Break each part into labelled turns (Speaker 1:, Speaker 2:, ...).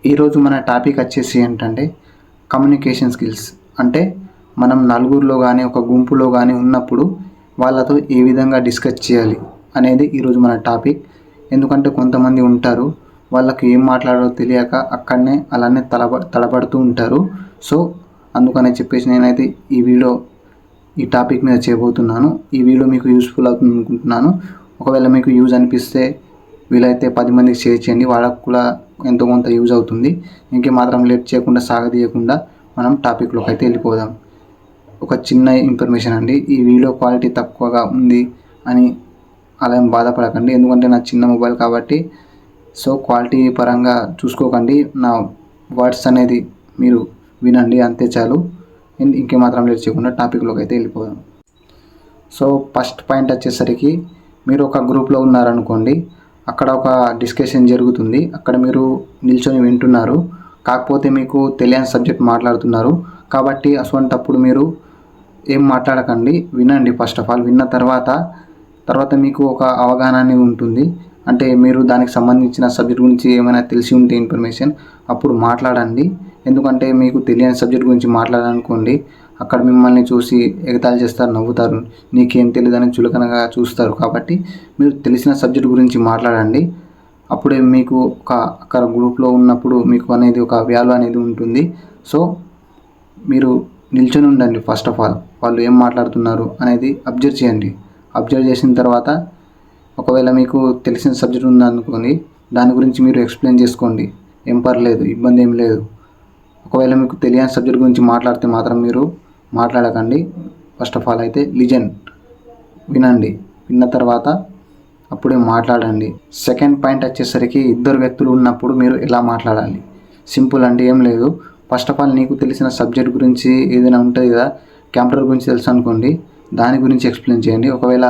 Speaker 1: ఈరోజు మన టాపిక్ వచ్చేసి ఏంటంటే కమ్యూనికేషన్ స్కిల్స్. అంటే మనం నలుగురిలో కానీ ఒక గుంపులో కానీ ఉన్నప్పుడు వాళ్ళతో ఏ విధంగా డిస్కస్ చేయాలి అనేది ఈరోజు మన టాపిక్. ఎందుకంటే కొంతమంది ఉంటారు, వాళ్ళకి ఏం మాట్లాడాలో తెలియక అక్కడనే అలానే తడబడుతూ ఉంటారు. సో అందుకని చెప్పేసి నేనైతే ఈ టాపిక్ మీద చేయబోతున్నాను. ఈ వీడియో మీకు యూస్ఫుల్ అవుతుంది అనుకుంటున్నాను. ఒకవేళ మీకు యూజ్ అనిపిస్తే వీలైతే 10 మందికి షేర్ చేయండి, వాళ్ళకు కూడా ఎంతో కొంత యూజ్ అవుతుంది. మాత్రం లేట్ చేయకుండా సాగదీయకుండా మనం టాపిక్లోకి అయితే వెళ్ళిపోదాం. ఒక చిన్న ఇన్ఫర్మేషన్ అండి, ఈ వీడియో క్వాలిటీ తక్కువగా ఉంది అని అలా ఏం బాధపడకండి. ఎందుకంటే నా చిన్న మొబైల్ కాబట్టి సో క్వాలిటీ పరంగా చూసుకోకండి. నా వర్డ్స్ అనేది మీరు వినండి, అంతే చాలు. మాత్రం లేట్ చేయకుండా టాపిక్లోకి అయితే వెళ్ళిపోదాం. సో ఫస్ట్ పాయింట్ వచ్చేసరికి, మీరు ఒక గ్రూప్లో ఉన్నారనుకోండి, అక్కడ ఒక డిస్కషన్ జరుగుతుంది. అక్కడ మీరు నిల్చొని వింటున్నారు, కాకపోతే మీకు తెలియని సబ్జెక్ట్ మాట్లాడుతున్నారు. కాబట్టి అటువంటప్పుడు మీరు ఏం మాట్లాడకండి, వినండి. ఫస్ట్ ఆఫ్ ఆల్ విన్న తర్వాత మీకు ఒక అవగాహన అనేది ఉంటుంది. అంటే మీరు దానికి సంబంధించిన సబ్జెక్ట్ గురించి ఏమైనా తెలిసి ఉంటే ఇన్ఫర్మేషన్ అప్పుడు మాట్లాడండి. ఎందుకంటే మీకు తెలియని సబ్జెక్ట్ గురించి మాట్లాడాలనుకోండి, అక్కడ మిమ్మల్ని చూసి ఎగతాళి చేస్తారు, నవ్వుతారు, నీకేం తెలియదని చులకనగా చూస్తారు. కాబట్టి మీరు తెలిసిన సబ్జెక్ట్ గురించి మాట్లాడండి. అప్పుడే మీకు అక్కడ గ్రూప్లో ఉన్నప్పుడు మీకు అనేది ఒక వాల్యూ అనేది ఉంటుంది. సో మీరు నిల్చొని ఉండండి. ఫస్ట్ ఆఫ్ ఆల్ వాళ్ళు ఏం మాట్లాడుతున్నారు అనేది అబ్జర్వ్ చేయండి. అబ్జర్వ్ చేసిన తర్వాత ఒకవేళ మీకు తెలిసిన సబ్జెక్ట్ ఉందనుకోండి, దాని గురించి మీరు ఎక్స్ప్లెయిన్ చేసుకోండి, ఏం పర్లేదు, ఇబ్బంది ఏం లేదు. ఒకవేళ మీకు తెలియని సబ్జెక్ట్ గురించి మాట్లాడితే మాత్రం మీరు మాట్లాడకండి. ఫస్ట్ ఆఫ్ ఆల్ అయితే వినండి. విన్న తర్వాత అప్పుడే మాట్లాడండి. సెకండ్ పాయింట్ వచ్చేసరికి, ఇద్దరు వ్యక్తులు ఉన్నప్పుడు మీరు ఎలా మాట్లాడాలి. సింపుల్ అండి, ఏం లేదు. ఫస్ట్ ఆఫ్ ఆల్ నీకు తెలిసిన సబ్జెక్ట్ గురించి ఏదైనా ఉంటుంది కదా, కంప్యూటర్ గురించి తెలుసు అనుకోండి, దాని గురించి ఎక్స్ప్లెయిన్ చేయండి. ఒకవేళ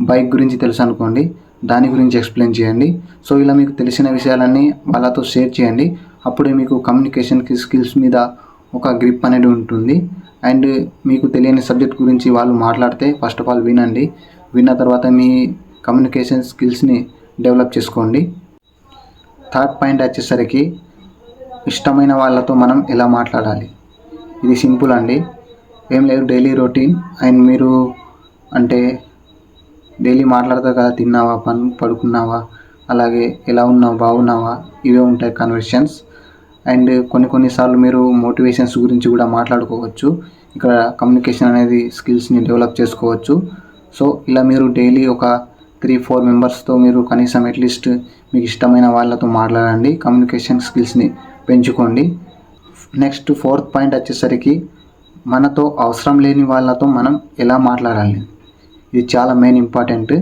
Speaker 1: బైక్ గురించి తెలుసు అనుకోండి, దాని గురించి ఎక్స్ప్లెయిన్ చేయండి. సో ఇలా మీకు తెలిసిన విషయాలన్నీ వాళ్ళతో షేర్ చేయండి. అప్పుడే మీకు కమ్యూనికేషన్ స్కిల్స్ మీద ఒక గ్రిప్ అనేది ఉంటుంది. అండ్ మీకు తెలియని సబ్జెక్ట్ గురించి వాళ్ళు మాట్లాడితే ఫస్ట్ ఆఫ్ ఆల్ వినండి. విన్న తర్వాత మీ కమ్యూనికేషన్ స్కిల్స్ని డెవలప్ చేసుకోండి. థర్డ్ పాయింట్ వచ్చేసరికి, ఇష్టమైన వాళ్ళతో మనం ఎలా మాట్లాడాలి. ఇది సింపుల్ అండి, ఏం లేదు. డైలీ రొటీన్ అండ్ మీరు అంటే డైలీ మాట్లాడతారు కదా, తిన్నావా, పడుకున్నావా, అలాగే ఎలా ఉన్నావు, బాగున్నావా, ఇవే ఉంటాయి కన్వర్సేషన్స్. అండ్ కొన్నిసార్లు మీరు మోటివేషన్స్ గురించి కూడా మాట్లాడుకోవచ్చు. ఇక్కడ కమ్యూనికేషన్ అనేది స్కిల్స్ని డెవలప్ చేసుకోవచ్చు. సో ఇలా మీరు డైలీ ఒక 3-4 మెంబర్స్తో మీరు కనీసం అట్లీస్ట్ మీకు ఇష్టమైన వాళ్ళతో మాట్లాడండి. కమ్యూనికేషన్ స్కిల్స్ని పెంచుకోండి. నెక్స్ట్ ఫోర్త్ పాయింట్ వచ్చేసరికి, మనతో అవసరం లేని వాళ్ళతో మనం ఎలా మాట్లాడాలి. ఇది చాలా మెయిన్ ఇంపార్టెంట్.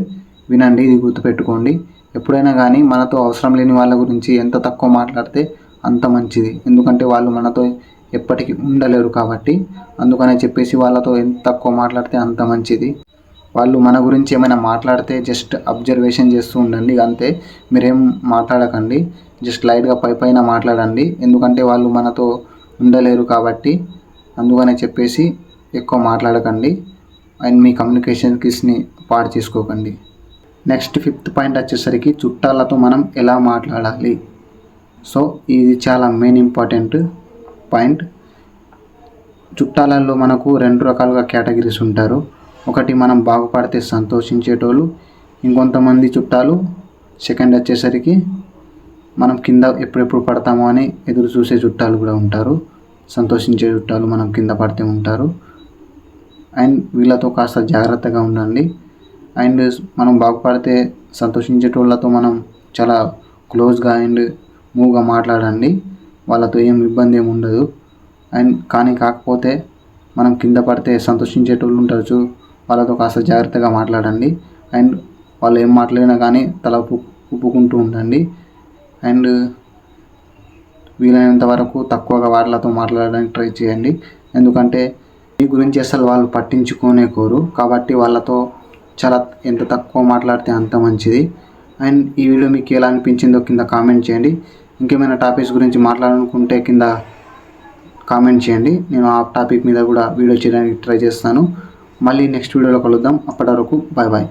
Speaker 1: వినండి, ఇది గుర్తుపెట్టుకోండి. ఎప్పుడైనా కానీ మనతో అవసరం లేని వాళ్ళ గురించి ఎంత తక్కువ మాట్లాడితే అంత మంచిది. ఎందుకంటే వాళ్ళు మనతో ఎప్పటికీ ఉండలేరు. కాబట్టి అందుకనే చెప్పేసి వాళ్ళతో ఎంత తక్కువ మాట్లాడితే అంత మంచిది. వాళ్ళు మన గురించి ఏమైనా మాట్లాడితే జస్ట్ అబ్జర్వేషన్ చేస్తూ ఉండండి, అంతే. మీరేం మాట్లాడకండి, జస్ట్ లైట్గా పైన మాట్లాడండి. ఎందుకంటే వాళ్ళు మనతో ఉండలేరు కాబట్టి అందుకనే చెప్పేసి ఎక్కువ మాట్లాడకండి. అండ్ మీ కమ్యూనికేషన్ స్కిల్స్ని పాడు చేసుకోకండి. నెక్స్ట్ ఫిఫ్త్ పాయింట్ వచ్చేసరికి, చుట్టాలతో మనం ఎలా మాట్లాడాలి. సో ఇది చాలా మెయిన్ ఇంపార్టెంట్ పాయింట్. చుట్టాలలో మనకు 2 రకాలుగా కేటగిరీస్ ఉంటారు. ఒకటి మనం బాగుపడితే సంతోషించేటోళ్ళు, ఇంకొంతమంది చుట్టాలు సెకండ్ వచ్చేసరికి మనం కింద ఎప్పుడెప్పుడు పడతామో అని ఎదురు చూసే చుట్టాలు కూడా ఉంటారు. సంతోషించే చుట్టాలు మనం కింద పడితే ఉంటారు. అండ్ వీళ్ళతో కాస్త జాగ్రత్తగా ఉండండి. అండ్ మనం బాగుపడితే సంతోషించేటోళ్ళతో మనం చాలా క్లోజ్గా అండ్ మూవ్గా మాట్లాడండి, వాళ్ళతో ఏం ఇబ్బంది ఏమి ఉండదు. అండ్ కాకపోతే మనం కింద పడితే సంతోషించేటోళ్ళు ఉంటారు, వాళ్ళతో కాస్త జాగ్రత్తగా మాట్లాడండి. అండ్ వాళ్ళు ఏం మాట్లాడినా కానీ తల ఊపుకుంటూ ఉండండి. అండ్ వీలైనంత వరకు తక్కువగా వాళ్ళతో మాట్లాడడానికి ట్రై చేయండి. ఎందుకంటే మీ గురించి అసలు వాళ్ళు పట్టించుకోనే కోరు. కాబట్టి వాళ్ళతో చాలా ఎంత తక్కువ మాట్లాడితే అంత మంచిది. అండ్ ఈ వీడియో మీకు ఎలా అనిపించిందో కింద కామెంట్ చేయండి. ఇంకేమైనా టాపిక్స్ గురించి మాట్లాడాలనుకుంటే కింద కామెంట్ చేయండి. నేను ఆ టాపిక్ మీద కూడా వీడియో చేయడానికి ట్రై చేస్తాను. మళ్ళీ నెక్స్ట్ వీడియోలో కలుద్దాం. అప్పటి వరకు బాయ్ బాయ్.